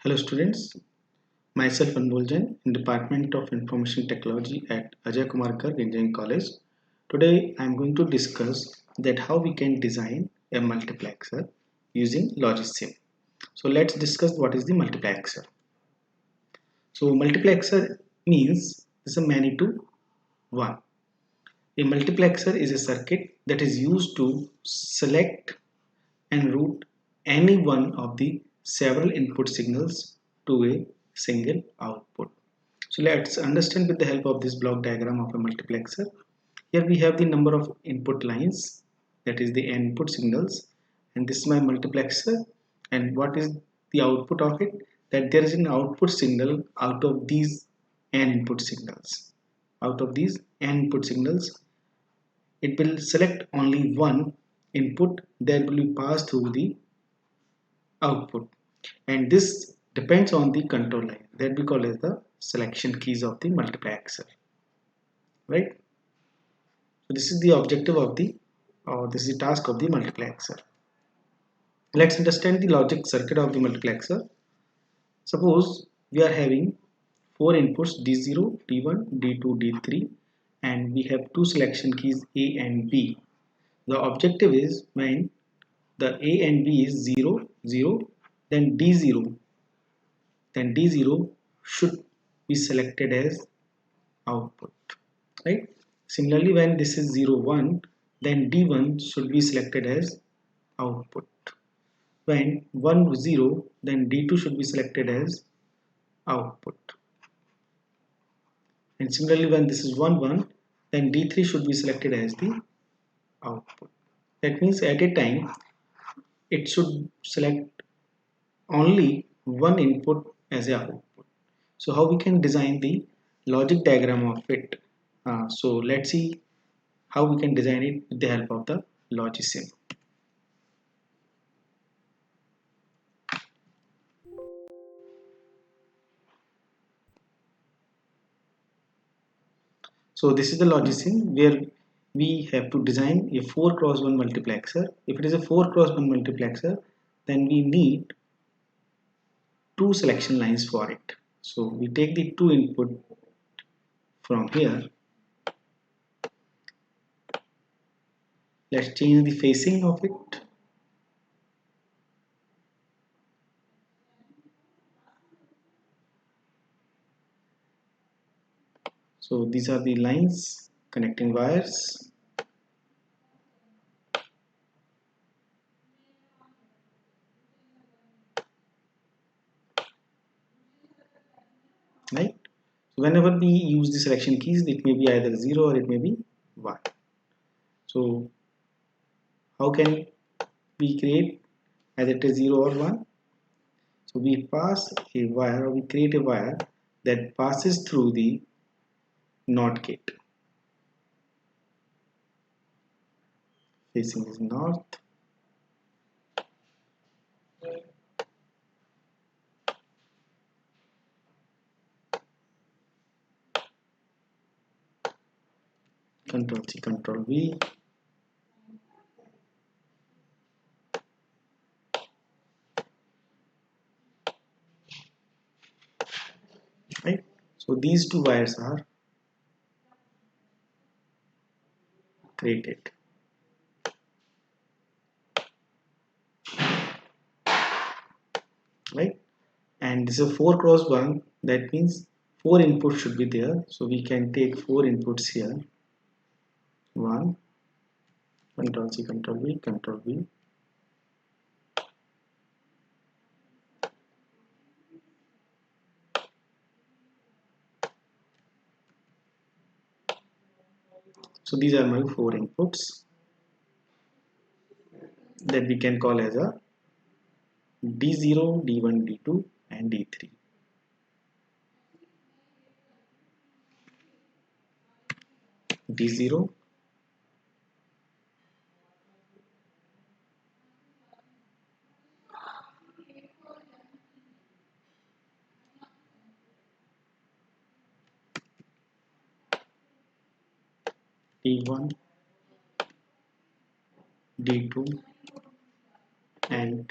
Hello students, myself Anmol Jain in Department of Information Technology at Ajay Kumar Garg Engineering College. Today I am going to discuss that how we can design a multiplexer using Logician. So let's discuss what is the multiplexer. So multiplexer means is a many to one. A multiplexer is a circuit that is used to select and route any one of the several input signals to a single output. So let's understand with the help of this block diagram of a multiplexer. Here we have the number of input lines, that is the input signals, and this is my multiplexer. And what is the output of it? That there is an output signal out of these n input signals. Out of these n input signals, it will select only one input that will be passed through the output, and this depends on the control line that we call as the selection keys of the multiplexer, right? So this is the objective of the or this is the task of the multiplexer. Let's understand the logic circuit of the multiplexer. Suppose we are having four inputs D0, D1, D2, D3, and we have two selection keys A and B. The objective is when the A and B is 0, 0, then D0 should be selected as output, right? Similarly, when this is 0, 1, then D1 should be selected as output. When 1, 0, then D2 should be selected as output. And similarly, when this is 1, 1, then D3 should be selected as the output. That means at a time, it should select only one input as a output. So how we can design the logic diagram of it? So let's see how we can design it with the help of the Logician. So this is the Logician where we have to design a 4x1 multiplexer. If it is a 4x1 multiplexer, then we need two selection lines for it. So we take the two input from here. Let's change the facing of it. So these are the lines connecting wires. Right? So whenever we use the selection keys, it may be either 0 or it may be 1. So how can we create either it is 0 or 1? So we pass a wire, or we create a wire that passes through the NOT gate. Facing is north. Control C, Control V. Right? So these two wires are created. Right? And this is a 4x1, that means 4 inputs should be there. So we can take 4 inputs here. 1, Control C, Control V, Control V. So these are my 4 inputs that we can call as a D0, D1, D2 and D3. D0, D1, D2 and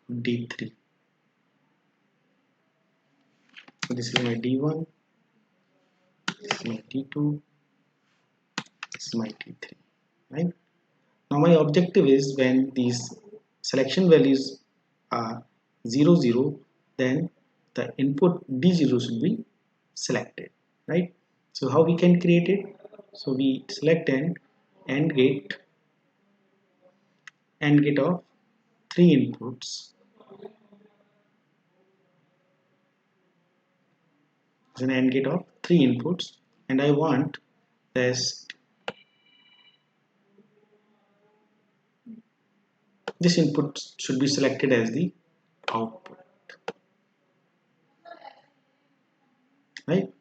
D3. So this is my D1, this is my D2, this is my D3, right? Now my objective is when these selection values are 0, 0, then the input D0 should be selected, right? So how we can create it? So we select an AND gate of 3 inputs. It's an AND gate of 3 inputs, and I want this input should be selected as the output, right?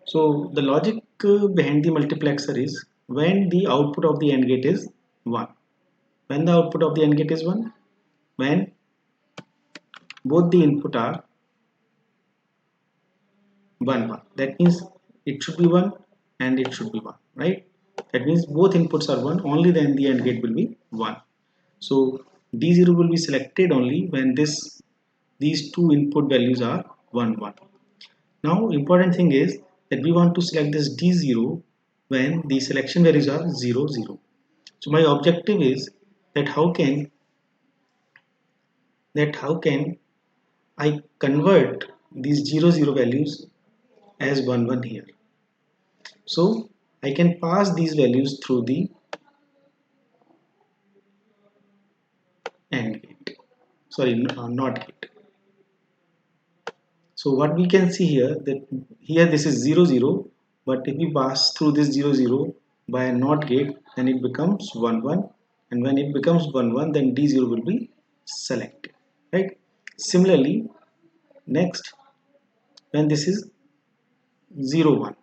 So the logic behind the multiplexer is when the output of the AND gate is 1. When the output of the AND gate is 1, when both the input are 1, 1. That means it should be 1 and it should be 1, right? That means both inputs are 1, only then the AND gate will be 1. So D0 will be selected only when these two input values are 1, 1. Now important thing is that we want to select this D0 when the selection values are 0, 0. So my objective is that how can I convert these 0, 0 values as 1, 1 here. So I can pass these values through the AND gate, sorry, NOT gate. So what we can see here, that here this is 0, 0, but if we pass through this 0, 0 by a NOT gate, then it becomes 1, 1, and when it becomes 1, 1, then D0 will be selected, right? Similarly, next, when this is 0, 1,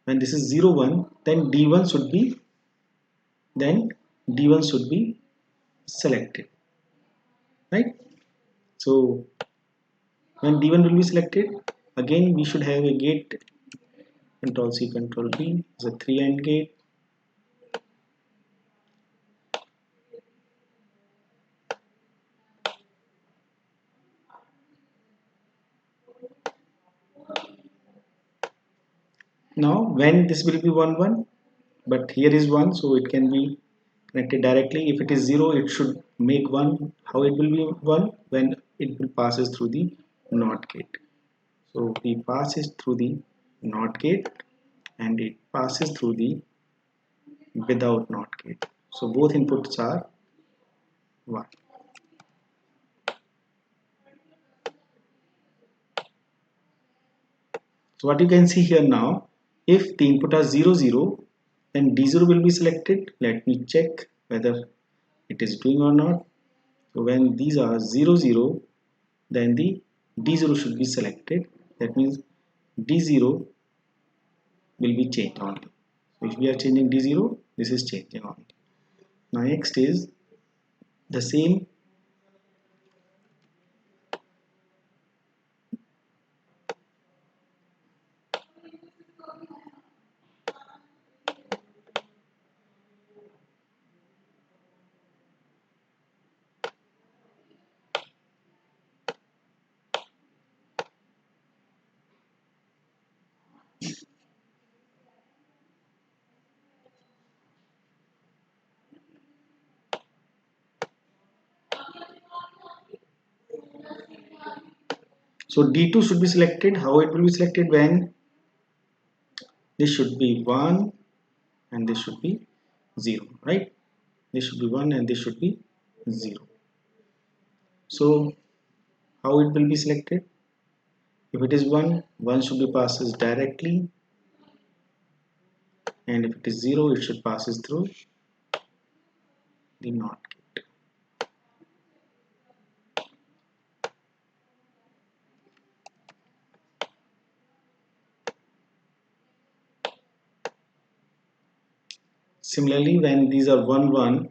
when this is 0, 1, then D1 should be selected, right? So when D1 will be selected, again we should have a gate Control C, Control V is a 3 AND gate. Now when this will be 1, 1, but here is 1, so it can be connected directly. If it is 0, it should make 1. How it will be 1? When it will passes through the NOT gate. So we passes through the NOT gate and it passes through the without NOT gate. So both inputs are 1. So what you can see here now, if the input are 0, 0, then D0 will be selected. Let me check whether it is doing or not. So when these are 0, 0, then the D0 should be selected. That means D0 will be changed only. So if we are changing D0, this is changing only. Now next is the same. So D2 should be selected. How it will be selected? When this should be 1 and this should be 0, right? This should be 1 and this should be 0. So how it will be selected? If it is 1, 1 should be passes directly, and if it is 0, it should passes through the NOT gate. Similarly, when these are 1, 1,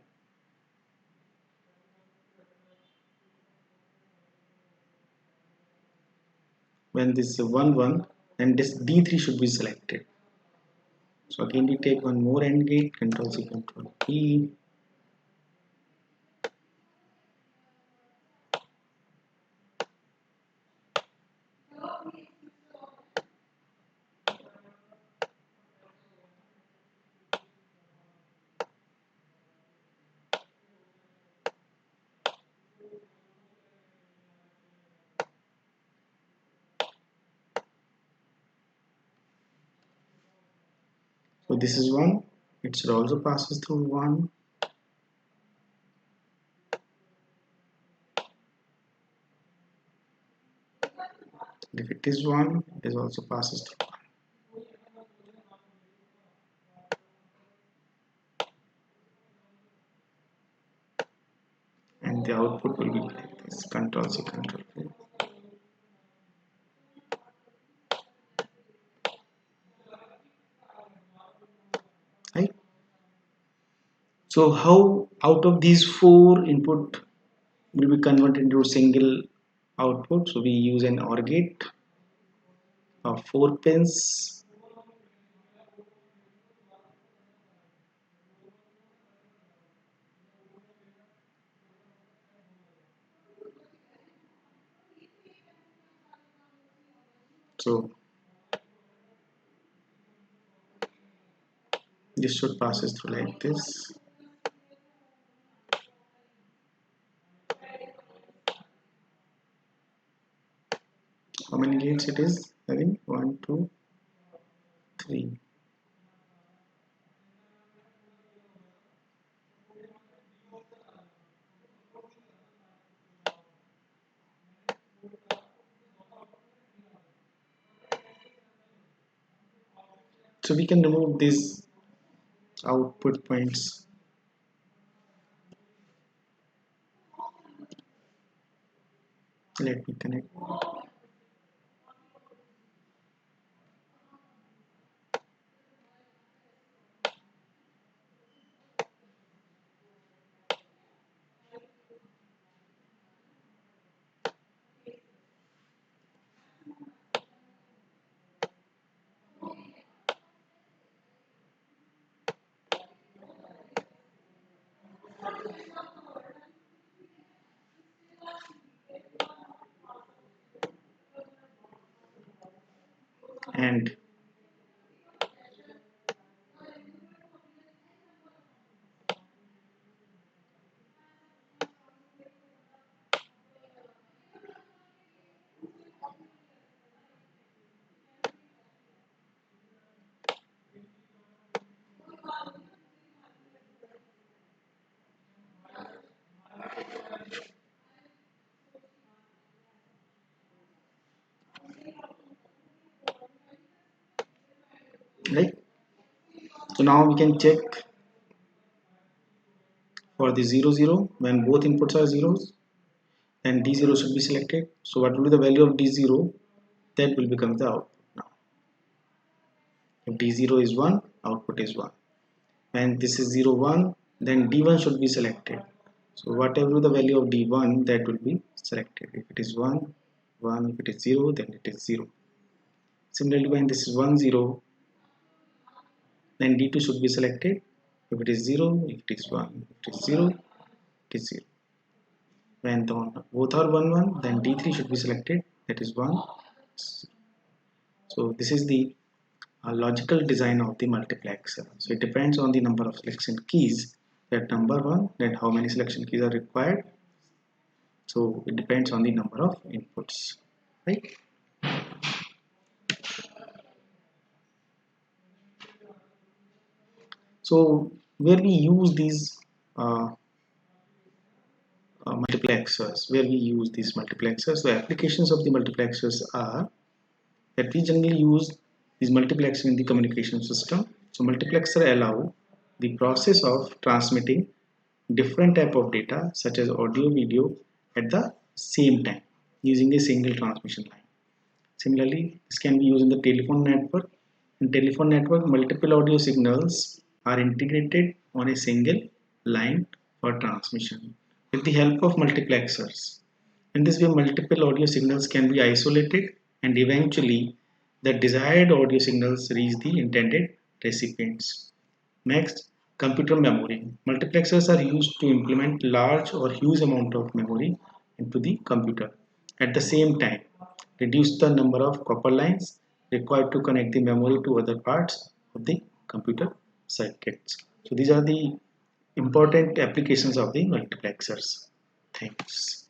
when this is 1, 1, then this D3 should be selected. So again we take one more AND gate, Control C, Control V. So this is 1, it should also passes through 1. If it is 1, it is also passes through 1. And the output will be like this, Control C, Control V. Right? So how out of these 4 input will be converted into a single output? So we use an OR gate of 4 pins. So this should passes through like this. How many gates it is having? 1, 2, 3. So we can remove these output points. Let me connect. And right. So now we can check for the 0 0 when both inputs are zeros, then D0 should be selected. So what will be the value of D0? That will become the output. Now if D0 is 1, output is 1. And this is 0 1, then D1 should be selected. So whatever the value of D1, that will be selected. If it is 1, 1, if it is 0, then it is 0. Similarly, when this is 1 0, then D2 should be selected. If it is 0, if it is 1, if it is 0, it is 0. When both are 1 1, then D3 should be selected, that is 1. So this is the logical design of the multiplexer. So it depends on the number of selection keys, that number 1, then how many selection keys are required. So it depends on the number of inputs, right? So where we use these the applications of the multiplexers are that we generally use these multiplexer in the communication system. So multiplexer allow the process of transmitting different type of data such as audio, video at the same time using a single transmission line. Similarly, this can be used in the telephone network. In telephone network, multiple audio signals are integrated on a single line for transmission with the help of multiplexers. In this way, multiple audio signals can be isolated and eventually the desired audio signals reach the intended recipients. Next, computer memory. Multiplexers are used to implement large or huge amount of memory into the computer at the same time, reduce the number of copper lines required to connect the memory to other parts of the computer circuits. So these are the important applications of the multiplexers. Thanks.